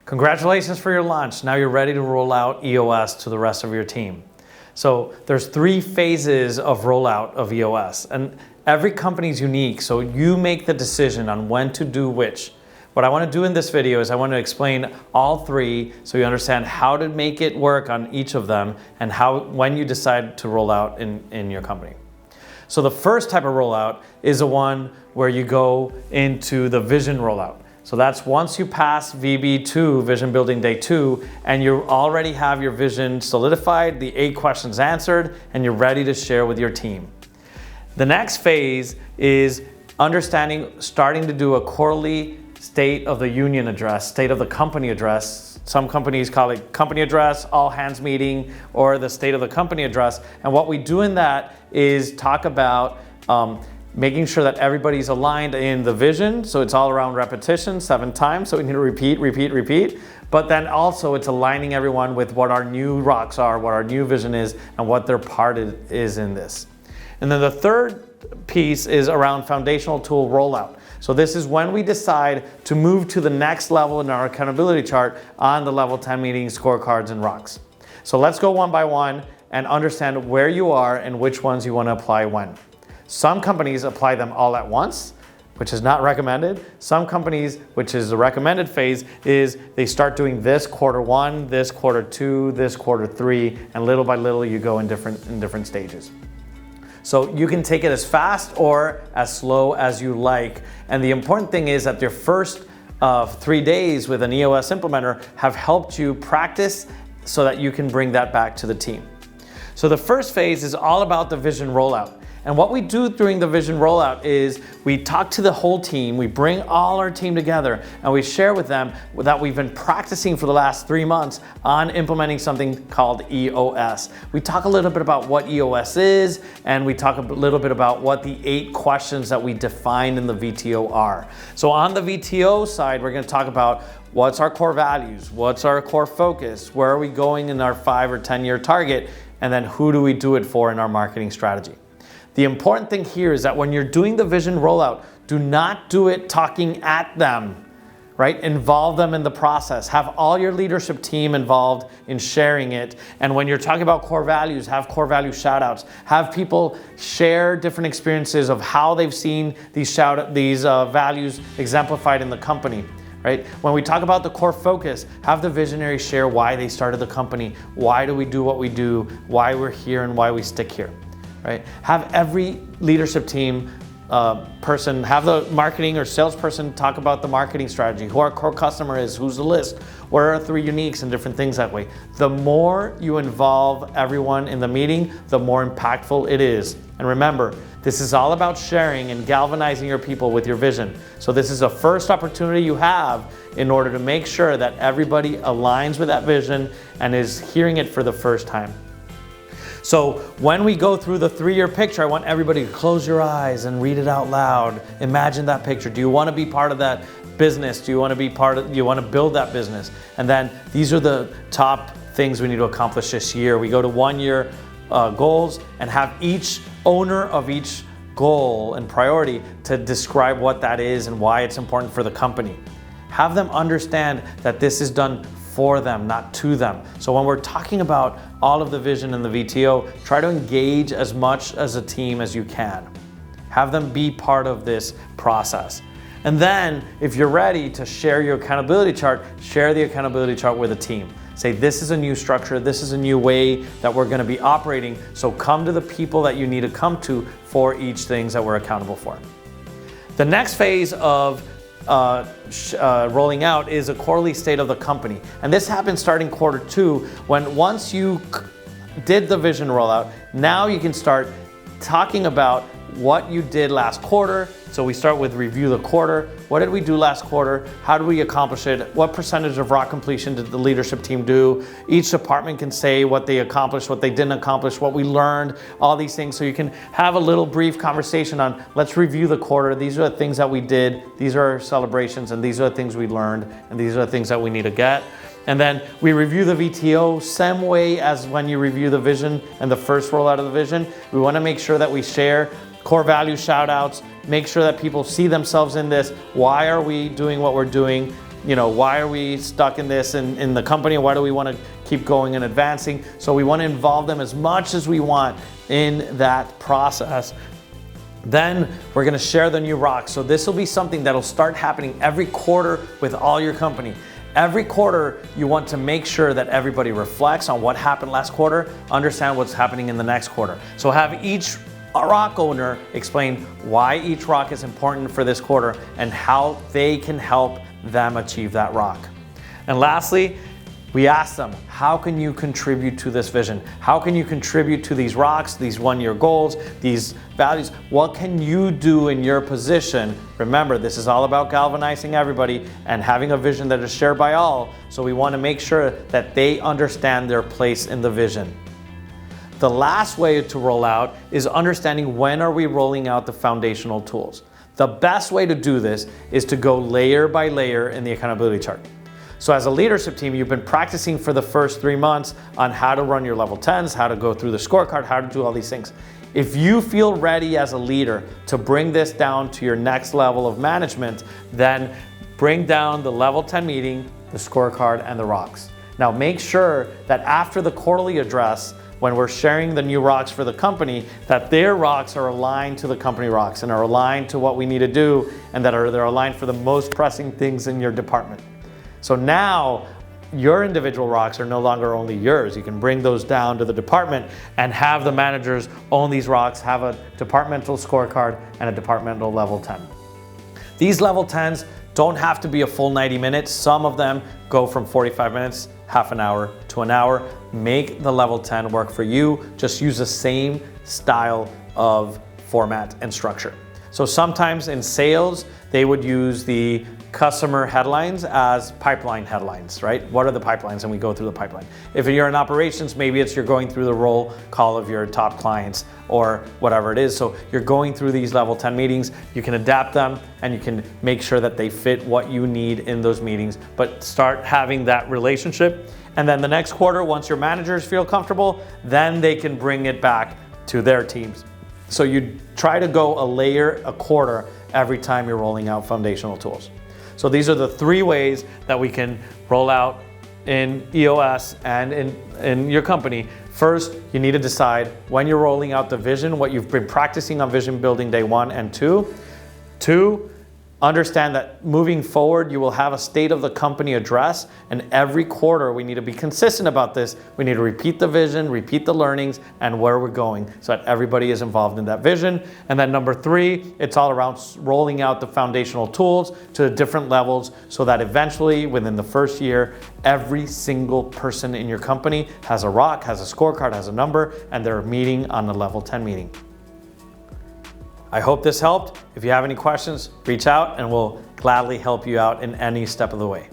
Congratulations for your launch. Now you're ready to roll out EOS to the rest of your team. So there's 3 phases of rollout of EOS, and every company is unique, so you make the decision on when to do which. What I want to do in this video is I want to explain all 3 so you understand how to make it work on each of them and when you decide to roll out in your company. So the first type of rollout is the one where you go into the vision rollout. So that's once you pass VB2, Vision Building Day 2, and you already have your vision solidified, the 8 questions answered, and you're ready to share with your team. The next phase is starting to do a quarterly State of the Union address, State of the Company address. Some companies call it company address, all hands meeting, or the State of the Company address. And what we do in that is talk about making sure that everybody's aligned in the vision. So it's all around repetition, 7 times. So we need to repeat, repeat, repeat. But then also it's aligning everyone with what our new rocks are, what our new vision is, and what their part is in this. And then the third piece is around foundational tool rollout. So this is when we decide to move to the next level in our accountability chart on the level 10 meetings, scorecards, and rocks. So let's go one by one and understand where you are and which ones you want to apply when. Some companies apply them all at once, which is not recommended. Some companies, which is the recommended phase, is they start doing this quarter 1, this quarter 2, this quarter 3, and little by little you go in different stages. So you can take it as fast or as slow as you like. And the important thing is that your first 3 days with an EOS implementer have helped you practice so that you can bring that back to the team. So the first phase is all about the vision rollout. And what we do during the vision rollout is we talk to the whole team, we bring all our team together, and we share with them that we've been practicing for the last 3 months on implementing something called EOS. We talk a little bit about what EOS is, and we talk a little bit about what the 8 questions that we defined in the VTO are. So on the VTO side, we're going to talk about what's our core values, what's our core focus, where are we going in our 5 or 10-year target, and then who do we do it for in our marketing strategy. The important thing here is that when you're doing the vision rollout, do not do it talking at them, right? Involve them in the process. Have all your leadership team involved in sharing it. And when you're talking about core values, have core value shout outs. Have people share different experiences of how they've seen these values exemplified in the company. Right? When we talk about the core focus, have the visionary share why they started the company, why do we do what we do, why we're here, and why we stick here. Right? Have every leadership team person, have the marketing or salesperson talk about the marketing strategy, who our core customer is, who's the list, what are our 3 uniques, and different things that way. The more you involve everyone in the meeting, the more impactful it is. And remember, this is all about sharing and galvanizing your people with your vision. So this is a first opportunity you have in order to make sure that everybody aligns with that vision and is hearing it for the first time. So when we go through the 3-year picture, I want everybody to close your eyes and read it out loud. Imagine that picture. Do you want to be part of that business? Do you want to build that business? And then these are the top things we need to accomplish this year. We go to 1-year goals and have each owner of each goal and priority to describe what that is and why it's important for the company. Have them understand that this is done for them, not to them. So when we're talking about all of the vision and the VTO, try to engage as much as a team as you can. Have them be part of this process. And then if you're ready to share your accountability chart, share the accountability chart with a team. Say, this is a new structure, this is a new way that we're gonna be operating, so come to the people that you need to come to for each things that we're accountable for. The next phase of rolling out is a quarterly state of the company. And this happens starting quarter 2, when once you did the vision rollout, now you can start talking about what you did last quarter. So we start with review the quarter. What did we do last quarter? How did we accomplish it? What percentage of rock completion did the leadership team do? Each department can say what they accomplished, what they didn't accomplish, what we learned, all these things. So you can have a little brief conversation on, let's review the quarter. These are the things that we did. These are our celebrations, and these are the things we learned, and these are the things that we need to get. And then we review the VTO, same way as when you review the vision and the first rollout of the vision. We want to make sure that we share core value shout outs, make sure that people see themselves in this. Why are we doing what we're doing? You know, why are we stuck in this in the company? Why do we want to keep going and advancing? So we want to involve them as much as we want in that process. Then we're going to share the new rocks. So this will be something that'll start happening every quarter with all your company. Every quarter, you want to make sure that everybody reflects on what happened last quarter, understand what's happening in the next quarter. So have each rock owner explain why each rock is important for this quarter and how they can help them achieve that rock. And lastly, we ask them, how can you contribute to this vision? How can you contribute to these rocks, these one-year goals, these values? What can you do in your position? Remember, this is all about galvanizing everybody and having a vision that is shared by all. So we want to make sure that they understand their place in the vision. The last way to roll out is understanding when are we rolling out the foundational tools. The best way to do this is to go layer by layer in the accountability chart. So as a leadership team, you've been practicing for the first 3 months on how to run your level 10s, how to go through the scorecard, how to do all these things. If you feel ready as a leader to bring this down to your next level of management, then bring down the level 10 meeting, the scorecard, and the rocks. Now make sure that after the quarterly address, when we're sharing the new rocks for the company, that their rocks are aligned to the company rocks and are aligned to what we need to do, and that they're aligned for the most pressing things in your department. So now your individual rocks are no longer only yours. You can bring those down to the department and have the managers own these rocks, have a departmental scorecard and a departmental level 10. These level 10s don't have to be a full 90 minutes. Some of them go from 45 minutes, half an hour to an hour. Make the level 10 work for you. Just use the same style of format and structure. So sometimes in sales, they would use the customer headlines as pipeline headlines, right? What are the pipelines? And we go through the pipeline. If you're in operations, maybe it's you're going through the roll call of your top clients or whatever it is. So you're going through these level 10 meetings. You can adapt them and you can make sure that they fit what you need in those meetings, but start having that relationship. And then the next quarter, once your managers feel comfortable, then they can bring it back to their teams. So you try to go a layer a quarter every time you're rolling out foundational tools. So these are the 3 ways that we can roll out in EOS and in your company. First, you need to decide when you're rolling out the vision, what you've been practicing on vision building day 1 and 2. 2, understand that moving forward, you will have a state of the company address, and every quarter we need to be consistent about this. We need to repeat the vision, repeat the learnings, and where we're going so that everybody is involved in that vision. And then number 3, it's all around rolling out the foundational tools to different levels so that eventually within the first year, every single person in your company has a rock, has a scorecard, has a number, and they're meeting on the level 10 meeting. I hope this helped. If you have any questions, reach out and we'll gladly help you out in any step of the way.